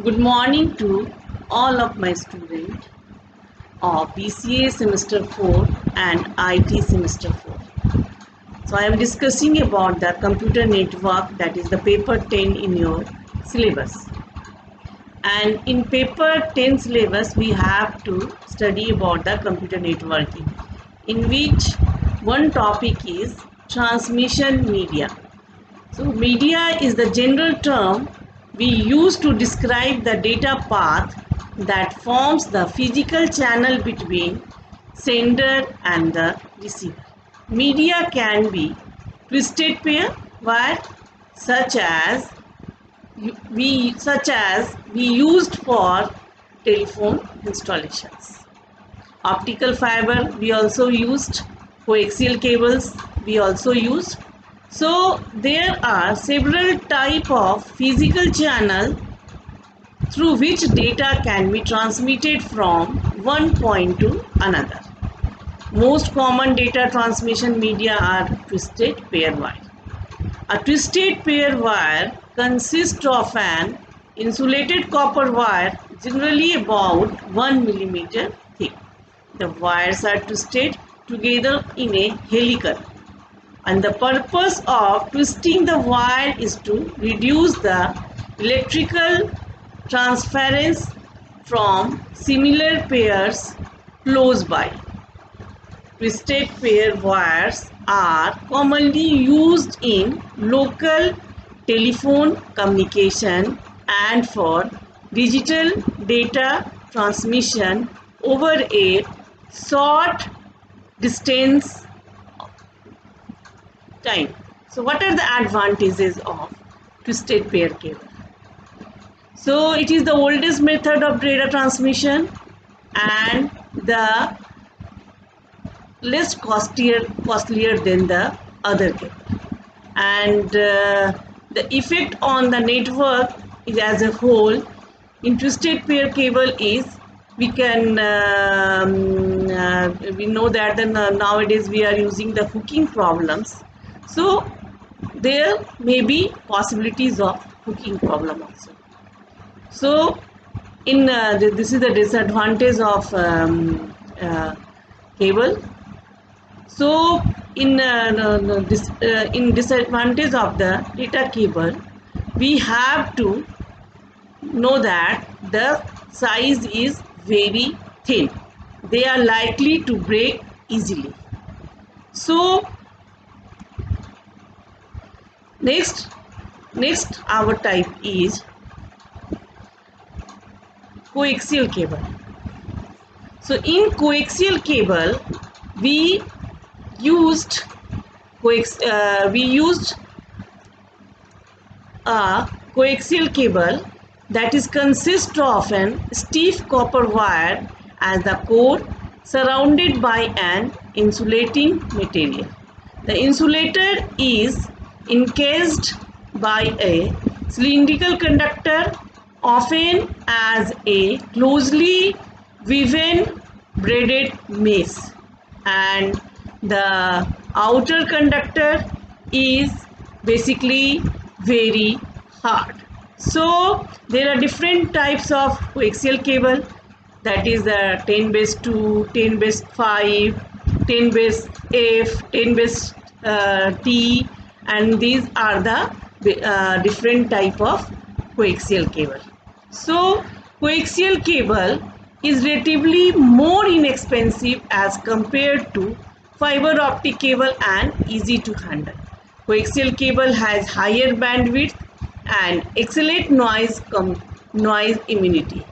Good morning to all of my students of BCA semester 4 and IT semester 4. So I am discussing about the computer network, that is the paper 10 in your syllabus. And in paper 10 syllabus we have to study about the computer networking, in which one topic is transmission media. So media is the general term we use to describe the data path that forms the physical channel between sender and the receiver. Media can be twisted pair wire, such as we used for telephone installations. Optical fiber we also used, coaxial cables we also used. So there are several type of physical channel through which data can be transmitted from one point to another. Most common data transmission media are twisted pair wire. A twisted pair wire consists of an insulated copper wire, generally about 1 millimeter thick. The wires are twisted together in a helical, and the purpose of twisting the wire is to reduce the electrical transference from similar pairs close by. Twisted pair wires are commonly used in local telephone communication and for digital data transmission over a short distance time. So what are the advantages of twisted pair cable? So it is the oldest method of data transmission and the less costlier than the other cable. And the effect on the network is as a whole in twisted pair cable is we know that nowadays we are using the hooking problems. So there may be possibilities of hooking problem also. So in this is the disadvantage of cable. So in disadvantage of the data cable, we have to know that the size is very thin. They are likely to break easily. So next our type is coaxial cable. So in coaxial cable we used a coaxial cable that is consist of an stiff copper wire as the core, surrounded by an insulating material. The insulator is encased by a cylindrical conductor, often as a closely woven braided mesh, and the outer conductor is basically very hard. So there are different types of coaxial cable, that is the 10 base 2, 10 base 5, 10 base F, 10 base T, and these are the different type of coaxial cable. So coaxial cable is relatively more inexpensive as compared to fiber optic cable and easy to handle. Coaxial cable has higher bandwidth and excellent noise immunity.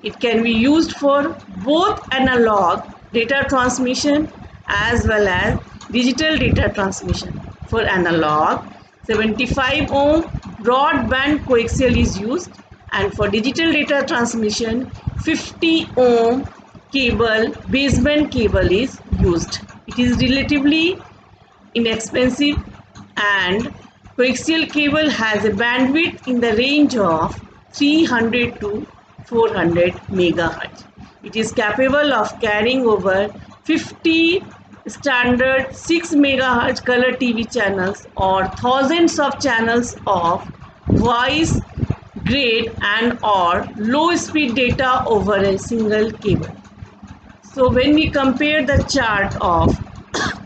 It can be used for both analog data transmission as well as digital data transmission. For analog, 75 ohm broadband coaxial is used, and for digital data transmission 50 ohm baseband cable is used. It is relatively inexpensive, and coaxial cable has a bandwidth in the range of 300 to 400 megahertz. It is capable of carrying over 50 standard 6 megahertz color TV channels or thousands of channels of voice grade and or low speed data over a single cable. So when we compare the chart of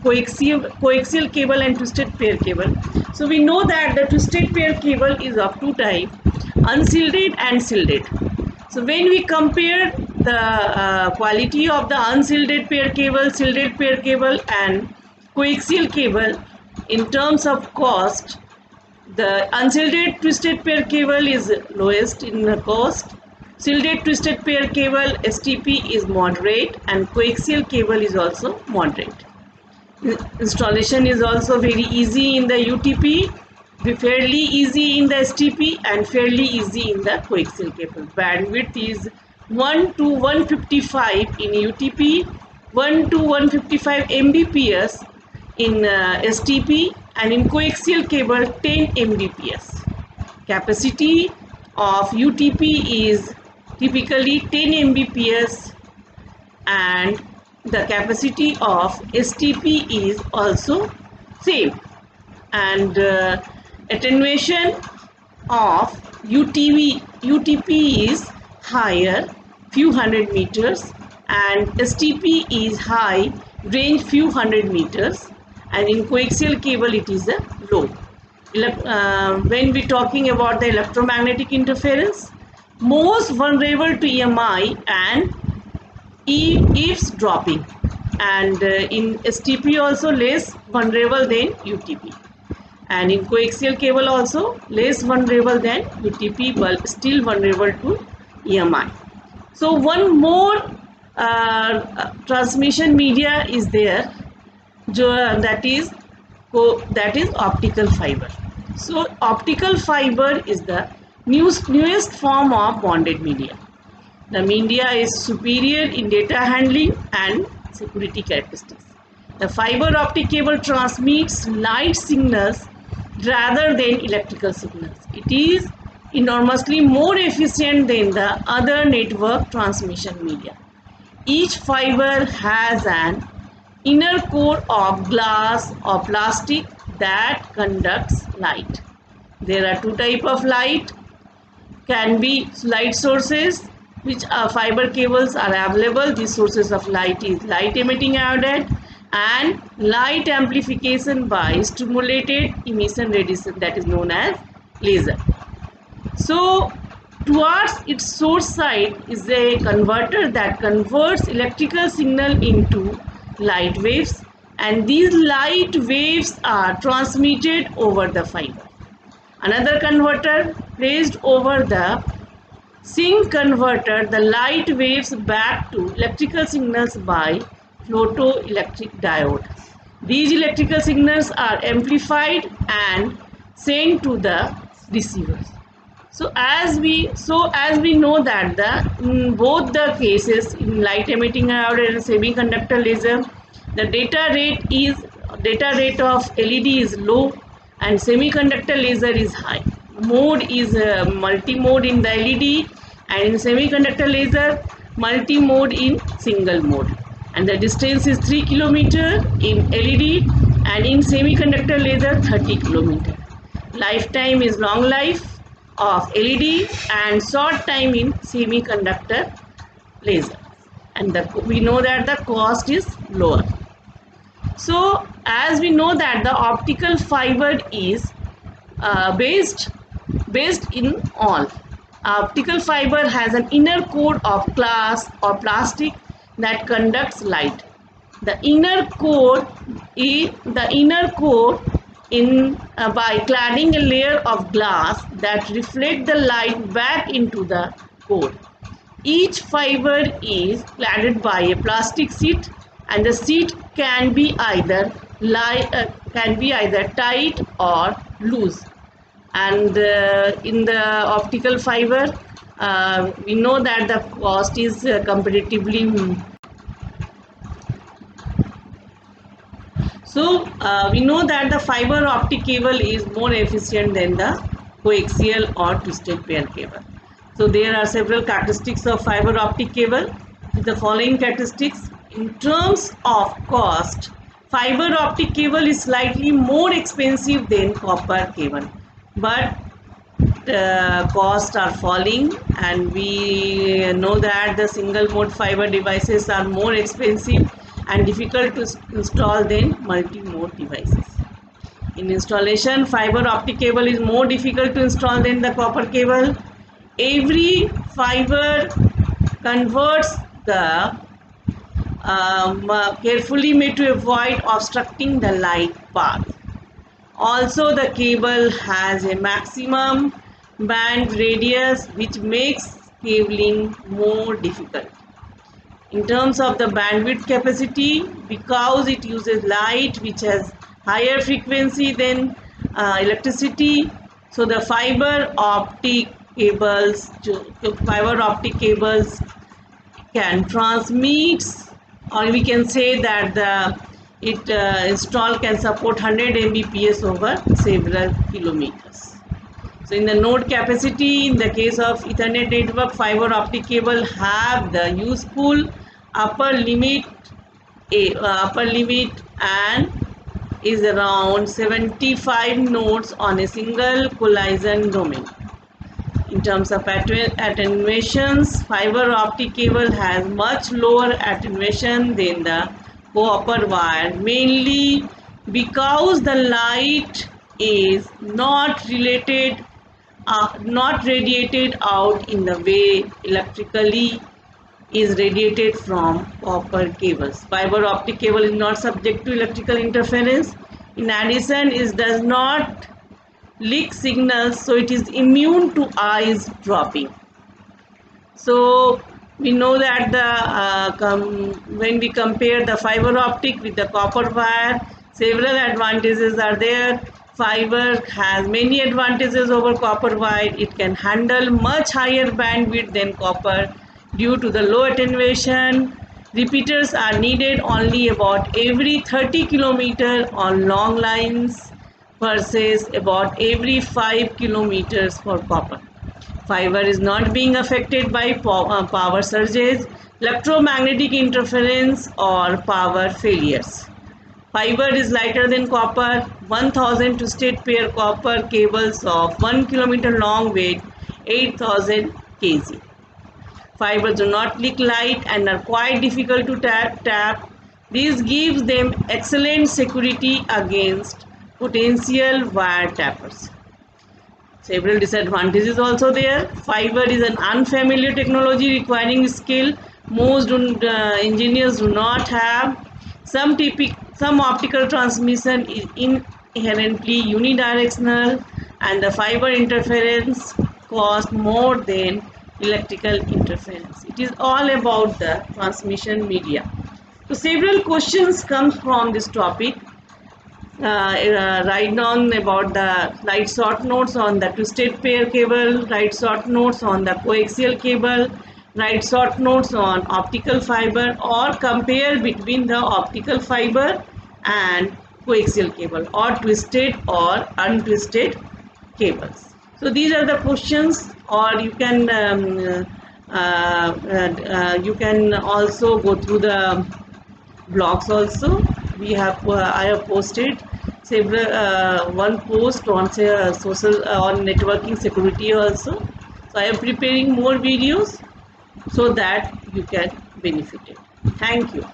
coaxial cable and twisted pair cable, so we know that the twisted pair cable is of two types, unshielded and shielded. So when we compare the quality of the unshielded pair cable, shielded pair cable and coaxial cable in terms of cost, the unshielded twisted pair cable is lowest in the cost. Shielded twisted pair cable STP is moderate and coaxial cable is also moderate. Installation is also very easy in the UTP, fairly easy in the STP and fairly easy in the coaxial cable. Bandwidth is 1 to 155 in UTP, 1 to 155 Mbps in STP and in coaxial cable 10 Mbps. Capacity of UTP is typically 10 Mbps and the capacity of STP is also same, and attenuation of UTP is higher, few hundred meters, and STP is high, range few hundred meters, and in coaxial cable it is a low. When we talking about the electromagnetic interference, most vulnerable to EMI and eavesdropping, and in STP also less vulnerable than UTP, and in coaxial cable also less vulnerable than UTP but still vulnerable to EMI. So one more transmission media is there, that is optical fiber. So optical fiber is the newest form of bonded media. The media is superior in data handling and security characteristics. The fiber optic cable transmits light signals rather than electrical signals. It is enormously more efficient than the other network transmission media. Each fiber has an inner core of glass or plastic that conducts light. There are two types of light. Can be light sources, which are fiber cables are available. These sources of light is light emitting iodide and light amplification by stimulated emission radiation, that is known as laser. So towards its source side is a converter that converts electrical signal into light waves, and these light waves are transmitted over the fiber. Another converter placed over the sink converter the light waves back to electrical signals by photoelectric diode. These electrical signals are amplified and sent to the receivers. So as we know that in both the cases, in light emitting iodide and semiconductor laser, the data rate of LED is low and semiconductor laser is high. Mode is multi-mode in the LED, and in semiconductor laser multi-mode in single mode, and the distance is 3 km in LED, and in semiconductor laser 30 km. Lifetime is long life of LED and short time in semiconductor laser, and we know that the cost is lower. So as we know that the optical fiber is based in all. Optical fiber has an inner core of glass or plastic that conducts light. The inner core by cladding a layer of glass that reflect the light back into the core. Each fiber is cladded by a plastic sheet, and the sheet can be either tight or loose. And in the optical fiber, we know that the cost is comparatively. So we know that the fiber optic cable is more efficient than the coaxial or twisted pair cable. So there are several characteristics of fiber optic cable. The following characteristics: in terms of cost, fiber optic cable is slightly more expensive than copper cable, but costs are falling, and we know that the single mode fiber devices are more expensive and difficult to install than multi-mode devices. In installation, fiber optic cable is more difficult to install than the copper cable. Every fiber converts the carefully made to avoid obstructing the light path. Also, the cable has a maximum band radius which makes cabling more difficult. In terms of the bandwidth capacity, because it uses light which has higher frequency than electricity, so the fiber optic cables can transmit, or we can say that the install can support 100 Mbps over several kilometers. So in the node capacity, in the case of Ethernet network, fiber optic cable have the useful upper limit and is around 75 nodes on a single collision domain. In terms of attenuations, fiber optic cable has much lower attenuation than the copper wire, mainly because the light is not radiated out in the way electrically is radiated from copper cables. Fiber optic cable is not subject to electrical interference. In addition, it does not leak signals, so it is immune to eyes dropping. So we know that when we compare the fiber optic with the copper wire, several advantages are there. Fiber has many advantages over copper wire. It can handle much higher bandwidth than copper due to the low attenuation. Repeaters are needed only about every 30 kilometers on long lines versus about every 5 kilometers for copper. Fiber is not being affected by power surges, electromagnetic interference, or power failures. Fiber is lighter than copper. 1000 two-state pair copper cables of 1 kilometer long weigh 8000 kg. Fibers do not leak light and are quite difficult to tap. This gives them excellent security against potential wire tappers. Several disadvantages also there. Fiber is an unfamiliar technology requiring skill most engineers do not have. Some optical transmission is inherently unidirectional, and the fiber interference costs more than electrical interference. It is all about the transmission media. So several questions come from this topic. Write down about the right short notes on the twisted pair cable, right short notes on the coaxial cable, write short notes on optical fiber, or compare between the optical fiber and coaxial cable, or twisted or untwisted cables. So these are the questions, or you can also go through the blogs also. I have posted several one post on social on networking security also. So I am preparing more videos so that you can benefit it. Thank you.